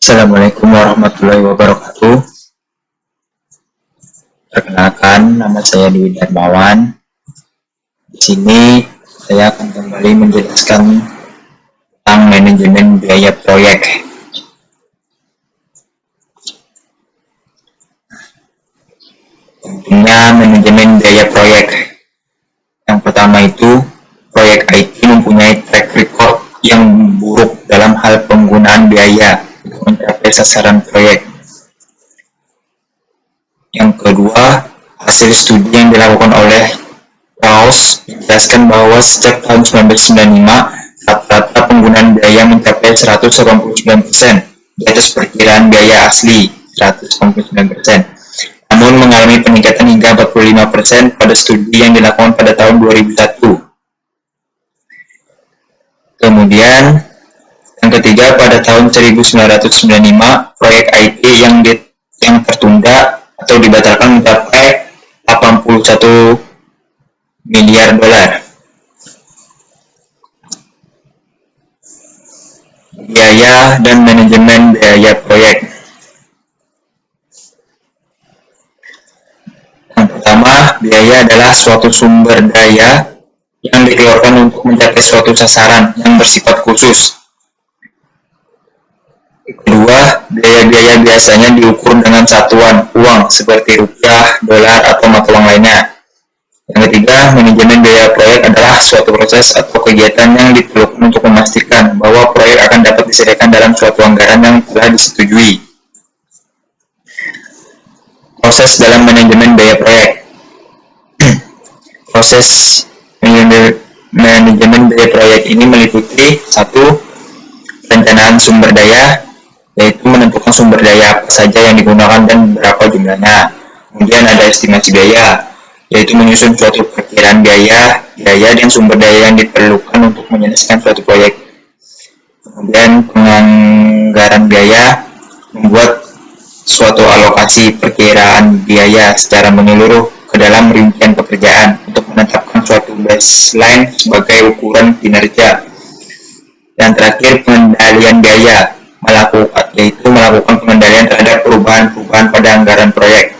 Assalamualaikum warahmatullahi wabarakatuh. Perkenalkan, nama saya Dwi Darmawan. Di sini saya akan kembali menjelaskan tentang manajemen biaya proyek. Tentunya manajemen biaya proyek. Yang pertama itu, proyek IT mempunyai track record yang buruk dalam hal penggunaan biaya untuk mencapai sasaran proyek. Yang kedua, hasil studi yang dilakukan oleh Krauss menjelaskan bahwa sejak tahun 1995, rata-rata penggunaan biaya mencapai 189%, di atas perkiraan biaya asli 189%. Namun mengalami peningkatan hingga 45% pada studi yang dilakukan pada tahun 2001. Kemudian, yang ketiga, pada tahun 1995, proyek IT yang tertunda atau dibatalkan mencapai 81 miliar dolar. Biaya dan manajemen biaya proyek. Yang pertama, biaya adalah suatu sumber daya yang dikeluarkan untuk mencapai suatu sasaran yang bersifat khusus. Kedua, biaya-biaya biasanya diukur dengan satuan uang seperti rupiah, dolar, atau mata uang lainnya. Yang ketiga, manajemen biaya proyek adalah suatu proses atau kegiatan yang diperlukan untuk memastikan bahwa proyek akan dapat disediakan dalam suatu anggaran yang telah disetujui. Proses dalam manajemen biaya proyek. Proses manajemen biaya proyek ini meliputi 1. Perencanaan sumber daya, yaitu menentukan sumber daya apa saja yang digunakan dan berapa jumlahnya. Kemudian ada estimasi biaya, yaitu menyusun suatu perkiraan biaya dan sumber daya yang diperlukan untuk menyelesaikan suatu proyek. Kemudian penganggaran biaya, membuat suatu alokasi perkiraan biaya secara menyeluruh ke dalam rincian pekerjaan untuk menetapkan suatu baseline sebagai ukuran kinerja. Dan terakhir, pengendalian biaya, yaitu melakukan pengendalian terhadap perubahan-perubahan pada anggaran proyek.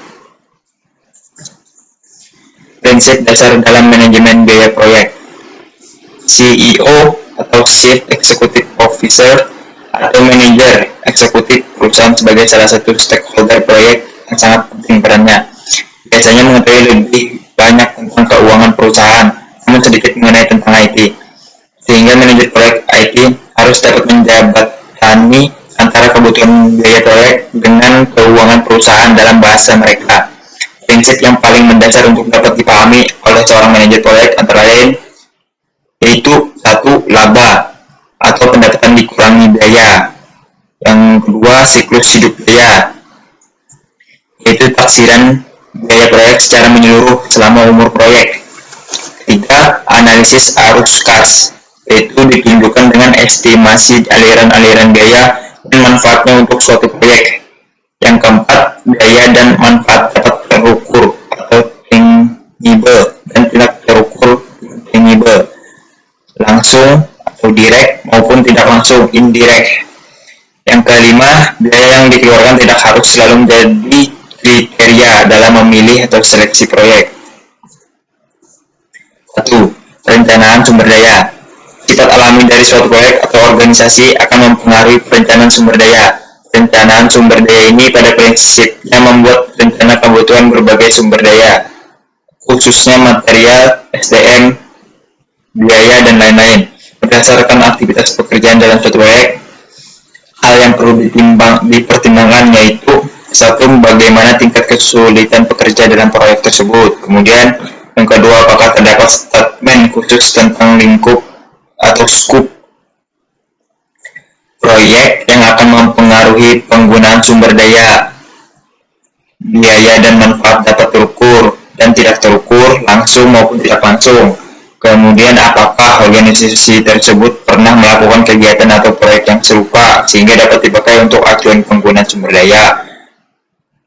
Prinsip dasar dalam manajemen biaya proyek. CEO atau Chief Executive Officer atau manajer eksekutif perusahaan sebagai salah satu stakeholder proyek yang sangat penting perannya. Biasanya mengetahui lebih banyak tentang keuangan perusahaan, namun sedikit mengenai tentang IT. Sehingga manajer proyek IT harus dapat menjabatani antara kebutuhan biaya proyek dengan keuangan perusahaan dalam bahasa mereka. Prinsip yang paling mendasar untuk dapat dipahami oleh seorang manajer proyek antara lain yaitu 1. Laba atau pendapatan dikurangi biaya. Yang kedua, siklus hidup biaya, yaitu taksiran biaya proyek secara menyeluruh selama umur proyek. Ketiga, analisis arus kas, yaitu ditunjukkan dengan estimasi aliran-aliran biaya dan manfaatnya untuk suatu proyek. Yang keempat, biaya dan manfaat dapat terukur atau tangible dan tidak terukur tangible, langsung atau direct maupun tidak langsung indirect. Yang kelima, biaya yang dikeluarkan tidak harus selalu menjadi kriteria dalam memilih atau seleksi proyek. 1. Perencanaan sumber daya. Sifat alami dari suatu proyek atau organisasi akan mempengaruhi perencanaan sumber daya. Perencanaan sumber daya ini pada prinsipnya membuat rencana kebutuhan berbagai sumber daya, khususnya material, SDM, biaya, dan lain-lain. Berdasarkan aktivitas pekerjaan dalam suatu proyek, hal yang perlu dipertimbangkan yaitu 1. Bagaimana tingkat kesulitan pekerja dalam proyek tersebut. Kemudian, yang kedua, apakah terdapat statement khusus tentang lingkup atau scope proyek yang akan mempengaruhi penggunaan sumber daya. Biaya dan manfaat dapat terukur dan tidak terukur, langsung maupun tidak langsung. Kemudian, apakah organisasi tersebut pernah melakukan kegiatan atau proyek yang serupa sehingga dapat dipakai untuk acuan penggunaan sumber daya.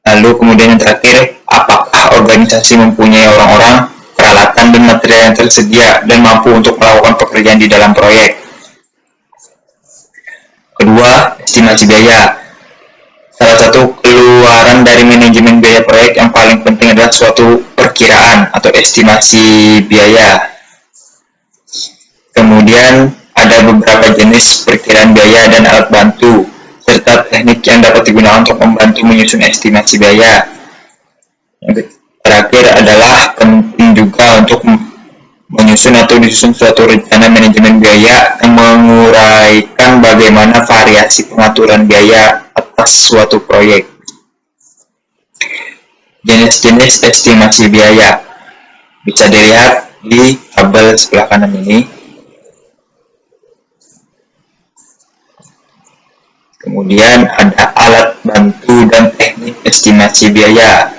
Lalu kemudian yang terakhir, apakah organisasi mempunyai orang-orang, peralatan, dan material yang tersedia dan mampu untuk melakukan pekerjaan di dalam proyek. Kedua, estimasi biaya. salah satu keluaran dari manajemen biaya proyek yang paling penting adalah suatu perkiraan atau estimasi biaya. Kemudian ada beberapa jenis perkiraan biaya dan alat bantu, serta teknik yang dapat digunakan untuk membantu menyusun estimasi biaya. Yang terakhir adalah penting juga untuk menyusun atau disusun suatu rencana manajemen biaya yang menguraikan bagaimana variasi pengaturan biaya atas suatu proyek. Jenis-jenis estimasi biaya bisa dilihat di tabel sebelah kanan ini. Kemudian ada alat bantu dan teknik estimasi biaya.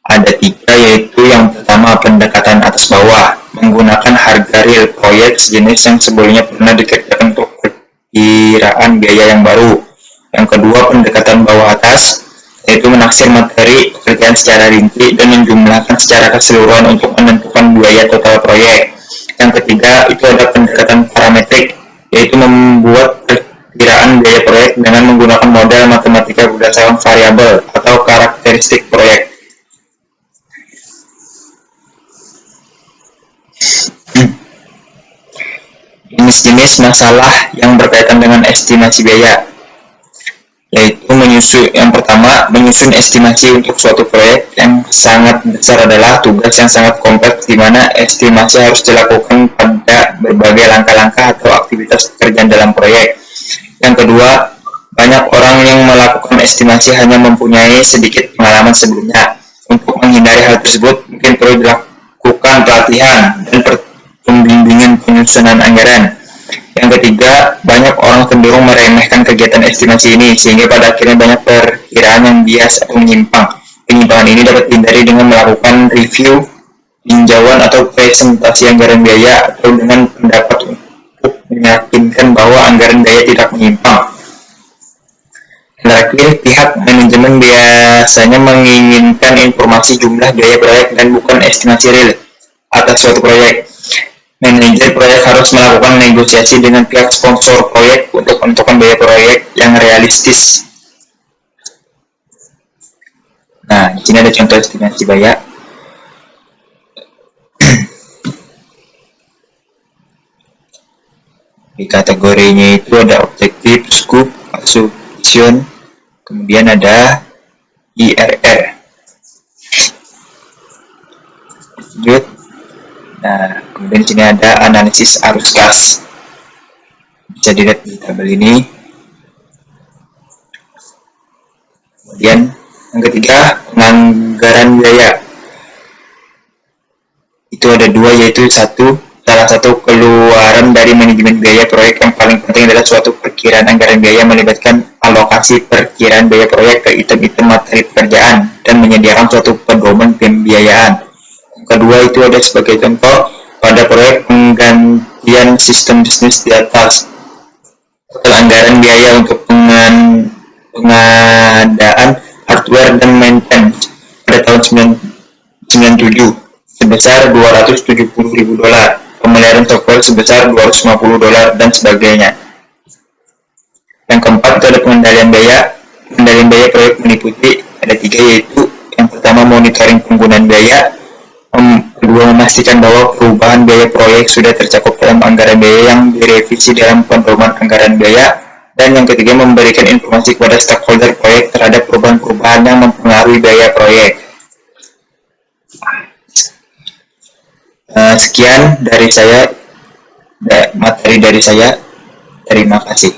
Ada 3, yaitu yang pertama pendekatan atas bawah, menggunakan harga real proyek sejenis yang sebelumnya pernah dikerjakan untuk perkiraan biaya yang baru. Yang kedua, pendekatan bawah atas, yaitu menaksir materi pekerjaan secara rinci dan menjumlahkan secara keseluruhan untuk menentukan biaya total proyek. Yang ketiga, itu ada pendekatan parametrik, yaitu membuat perkiraan biaya proyek dengan menggunakan model matematika berdasarkan variabel atau karakteristik proyek. Jenis-jenis masalah yang berkaitan dengan estimasi biaya, yaitu yang pertama, menyusun estimasi untuk suatu proyek yang sangat besar adalah tugas yang sangat kompleks di mana estimasi harus dilakukan pada berbagai langkah-langkah atau aktivitas pekerjaan dalam proyek. Yang kedua, banyak orang yang melakukan estimasi hanya mempunyai sedikit pengalaman sebelumnya. Untuk menghindari hal tersebut, mungkin perlu dilakukan pelatihan dan pembimbingan penyusunan anggaran. Yang ketiga, banyak orang cenderung meremehkan kegiatan estimasi ini, sehingga pada akhirnya banyak perkiraan yang bias atau menyimpang. Penyimpangan ini dapat dihindari dengan melakukan review, tinjauan atau presentasi anggaran biaya, atau dengan pendapat untuk meyakinkan bahwa anggaran biaya tidak menyimpang. Terakhir, pihak manajemen biasanya menginginkan informasi jumlah biaya proyek dan bukan estimasi real atas suatu proyek. Manajer proyek harus melakukan negosiasi dengan pihak sponsor proyek untuk menentukan biaya proyek yang realistis. Nah, di sini ada contoh estimasi biaya. Di kategorinya itu ada objektif, scope, assumption, kemudian ada IRR. Lanjut. Nah, kemudian di sini ada analisis arus kas. Bisa dilihat di tabel ini. Kemudian yang ketiga, penganggaran biaya. Itu ada 2, yaitu salah satu keluaran dari manajemen biaya proyek yang paling penting adalah suatu perkiraan anggaran biaya melibatkan alokasi perkiraan biaya proyek ke item-item materi pekerjaan dan menyediakan suatu pedoman pembiayaan. Kedua, itu ada sebagai contoh pada proyek penggantian sistem bisnis di atas. Total anggaran biaya untuk pengadaan hardware dan maintenance pada tahun 1997 sebesar $270.000, pemeliharaan software sebesar $250 dan sebagainya. Yang keempat, itu ada pengendalian biaya. Pengendalian biaya proyek meliputi ada 3, yaitu yang pertama, monitoring penggunaan biaya. Kedua, memastikan bahwa perubahan biaya proyek sudah tercakup dalam anggaran biaya yang direvisi dalam pedoman anggaran biaya. Dan yang ketiga, memberikan informasi kepada stakeholder proyek terhadap perubahan-perubahan yang mempengaruhi biaya proyek. Sekian dari saya, materi dari saya. Terima kasih.